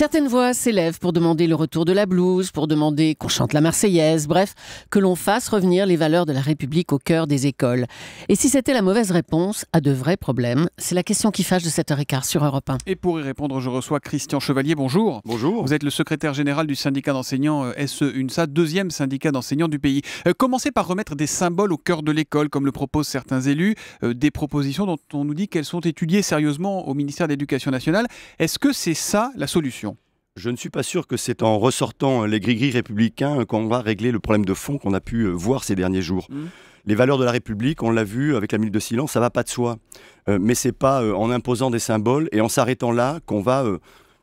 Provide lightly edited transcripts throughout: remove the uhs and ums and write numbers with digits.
Certaines voix s'élèvent pour demander le retour de la blouse, pour demander qu'on chante la Marseillaise, bref, que l'on fasse revenir les valeurs de la République au cœur des écoles. Et si c'était la mauvaise réponse à de vrais problèmes, c'est la question qui fâche de 7h15 sur Europe 1. Et pour y répondre, je reçois Christian Chevalier. Bonjour. Bonjour. Vous êtes le secrétaire général du syndicat d'enseignants SE-UNSA, deuxième syndicat d'enseignants du pays. Commencez par remettre des symboles au cœur de l'école, comme le proposent certains élus, des propositions dont on nous dit qu'elles sont étudiées sérieusement au ministère de l'Éducation nationale. Est-ce que c'est ça la solution ? Je ne suis pas sûr que c'est en ressortant les gris-gris républicains qu'on va régler le problème de fond qu'on a pu voir ces derniers jours. Les valeurs de la République, on l'a vu avec la minute de silence, ça ne va pas de soi. Mais ce n'est pas en imposant des symboles et en s'arrêtant là qu'on va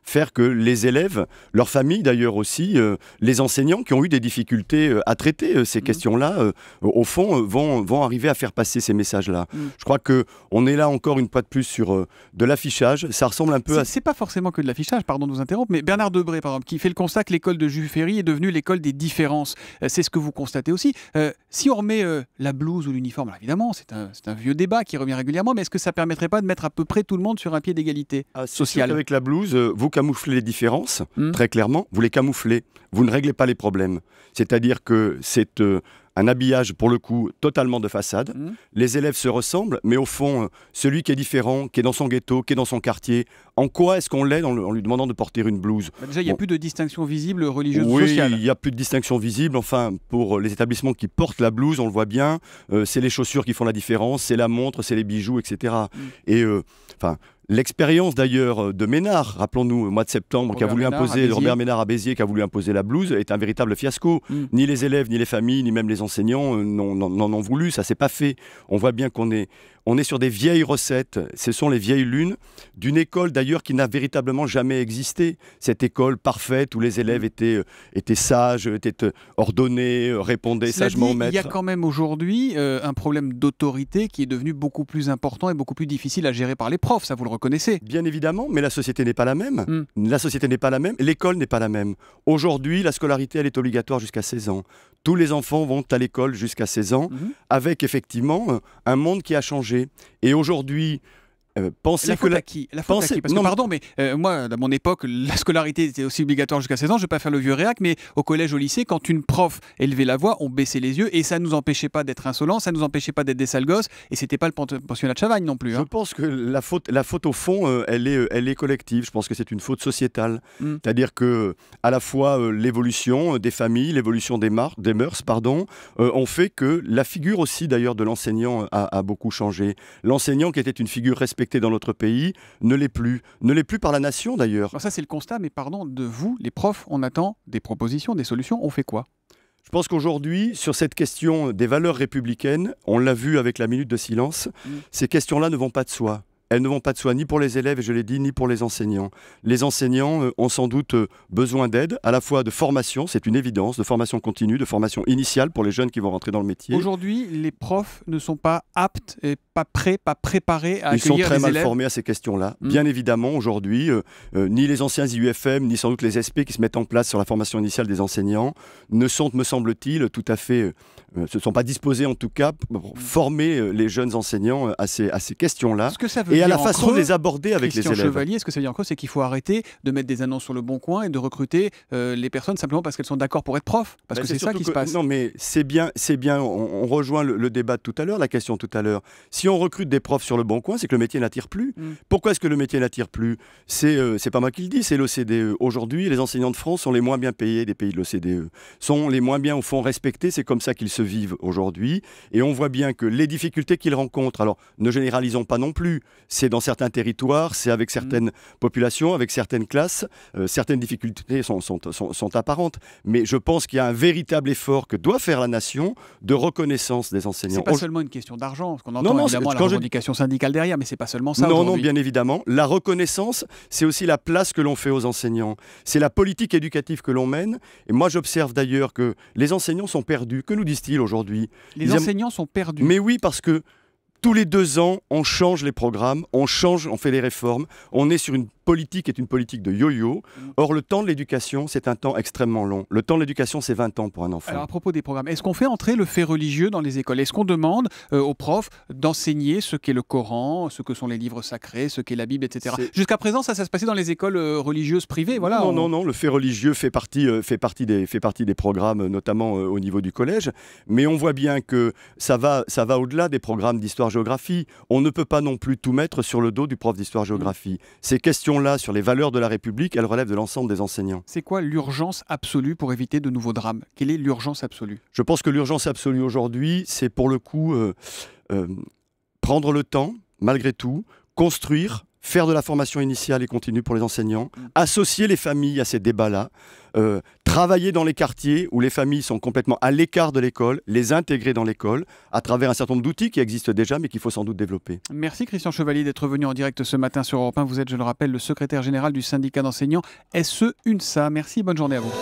faire que les élèves, leurs familles d'ailleurs aussi, les enseignants qui ont eu des difficultés à traiter ces questions-là, au fond, vont arriver à faire passer ces messages-là. Je crois qu'on est là encore une fois de plus sur de l'affichage. Ça ressemble un peu à... C'est pas forcément que de l'affichage, pardon de vous interrompre, mais Bernard Debré, par exemple, qui fait le constat que l'école de Jules Ferry est devenue l'école des différences. C'est ce que vous constatez aussi. Si on remet la blouse ou l'uniforme, évidemment, c'est un vieux débat qui revient régulièrement, mais est-ce que ça permettrait pas de mettre à peu près tout le monde sur un pied d'égalité sociale ? Avec la blouse, vous camouflez les différences, très clairement, vous les camouflez, vous ne réglez pas les problèmes. C'est-à-dire que c'est un habillage, pour le coup, totalement de façade. Les élèves se ressemblent, mais au fond, celui qui est différent, qui est dans son ghetto, qui est dans son quartier, en quoi est-ce qu'on l'est en lui demandant de porter une blouse ? Déjà, il n'y a plus de distinction visible religieuse ou oui, sociale. Il n'y a plus de distinction visible. Enfin, pour les établissements qui portent la blouse, on le voit bien, c'est les chaussures qui font la différence, c'est la montre, c'est les bijoux, etc. Et l'expérience d'ailleurs de Ménard, rappelons-nous, au mois de septembre, Robert Ménard à Béziers, qui a voulu imposer la blouse, est un véritable fiasco. Ni les élèves, ni les familles, ni même les enseignants n'en ont voulu, ça s'est pas fait. On voit bien qu'on est sur des vieilles recettes, ce sont les vieilles lunes d'une école d'ailleurs qui n'a véritablement jamais existé. Cette école parfaite où les élèves étaient sages, étaient ordonnés, répondaient sagement au maître. Il y a quand même aujourd'hui un problème d'autorité qui est devenu beaucoup plus important et beaucoup plus difficile à gérer par les profs, ça vous le reconnaissez ? Bien évidemment, mais la société n'est pas la même. La société n'est pas la même, l'école n'est pas la même. Aujourd'hui, la scolarité, elle est obligatoire jusqu'à 16 ans. Tous les enfants vont à l'école jusqu'à 16 ans, avec effectivement un monde qui a changé. Et aujourd'hui, la faute à qui ? Parce que, pardon, mais moi, à mon époque, la scolarité était aussi obligatoire jusqu'à 16 ans. Je ne vais pas faire le vieux réac, mais au collège, au lycée, quand une prof élevait la voix, on baissait les yeux et ça ne nous empêchait pas d'être insolents, ça ne nous empêchait pas d'être des sales gosses et ce n'était pas le pensionnat de Chavagne non plus. Je pense que la faute au fond, elle est collective. Je pense que c'est une faute sociétale. C'est-à-dire que à la fois l'évolution des familles, l'évolution des mœurs, ont fait que la figure aussi d'ailleurs de l'enseignant a beaucoup changé. L'enseignant qui était une figure respectée dans notre pays ne l'est plus par la nation d'ailleurs. Alors ça c'est le constat, mais pardon, de vous, les profs, on attend des propositions, des solutions, on fait quoi ? Je pense qu'aujourd'hui, sur cette question des valeurs républicaines, on l'a vu avec la minute de silence, ces questions-là ne vont pas de soi. Elles ne vont pas de soi, ni pour les élèves, et je l'ai dit, ni pour les enseignants. Les enseignants ont sans doute besoin d'aide, à la fois de formation, c'est une évidence, de formation continue, de formation initiale pour les jeunes qui vont rentrer dans le métier. Aujourd'hui, les profs ne sont pas aptes et pas prêts, pas préparés à accueillir les élèves. Ils sont très mal formés à ces questions-là. Bien évidemment, aujourd'hui, ni les anciens IUFM, ni sans doute les SP qui se mettent en place sur la formation initiale des enseignants ne sont, me semble-t-il, tout à fait... se sont pas disposés en tout cas pour former les jeunes enseignants à ces questions-là. Ce que ça veut et à la façon de les aborder avec les élèves. Chevalier, ce que ça veut dire en creux, c'est qu'il faut arrêter de mettre des annonces sur le Bon Coin et de recruter les personnes simplement parce qu'elles sont d'accord pour être profs. Parce que c'est ça qui se passe. Non, mais c'est bien. On rejoint le débat de tout à l'heure, la question de tout à l'heure. Si on recrute des profs sur le Bon Coin, c'est que le métier n'attire plus. Pourquoi est-ce que le métier n'attire plus ? C'est pas moi qui le dis, c'est l'OCDE. Aujourd'hui, les enseignants de France sont les moins bien payés des pays de l'OCDE. Sont les moins bien, au fond, respectés. C'est comme ça qu'ils se vivent aujourd'hui. Et on voit bien que les difficultés qu'ils rencontrent, alors ne généralisons pas non plus, c'est dans certains territoires, c'est avec certaines populations, avec certaines classes, certaines difficultés sont apparentes. Mais je pense qu'il y a un véritable effort que doit faire la nation de reconnaissance des enseignants. C'est pas seulement une question d'argent, parce qu'on entend évidemment la revendication syndicale derrière, mais c'est pas seulement ça. Non, bien évidemment. La reconnaissance, c'est aussi la place que l'on fait aux enseignants. C'est la politique éducative que l'on mène. Et moi, j'observe d'ailleurs que les enseignants sont perdus. Que nous disent-ils aujourd'hui ? Les enseignants sont perdus. Mais oui, parce que tous les 2 ans, on change les programmes, on fait des réformes, on est sur une politique est une politique de yo-yo. Or, le temps de l'éducation, c'est un temps extrêmement long. Le temps de l'éducation, c'est 20 ans pour un enfant. Alors, à propos des programmes, est-ce qu'on fait entrer le fait religieux dans les écoles? Est-ce qu'on demande aux profs d'enseigner ce qu'est le Coran, ce que sont les livres sacrés, ce qu'est la Bible, etc. Jusqu'à présent, ça se passait dans les écoles religieuses privées, voilà. Non, le fait religieux fait partie des programmes, notamment au niveau du collège. Mais on voit bien que ça va au-delà des programmes d'histoire-géographie. On ne peut pas non plus tout mettre sur le dos du prof d'histoire-géographie. Ces questions-là, sur les valeurs de la République, elles relèvent de l'ensemble des enseignants. C'est quoi l'urgence absolue pour éviter de nouveaux drames? Quelle est l'urgence absolue? Je pense que l'urgence absolue aujourd'hui, c'est pour le coup prendre le temps, malgré tout, construire, faire de la formation initiale et continue pour les enseignants, associer les familles à ces débats-là, travailler dans les quartiers où les familles sont complètement à l'écart de l'école, les intégrer dans l'école à travers un certain nombre d'outils qui existent déjà mais qu'il faut sans doute développer. Merci Christian Chevalier d'être venu en direct ce matin sur Europe 1. Vous êtes, je le rappelle, le secrétaire général du syndicat d'enseignants SE UNSA. Merci, bonne journée à vous.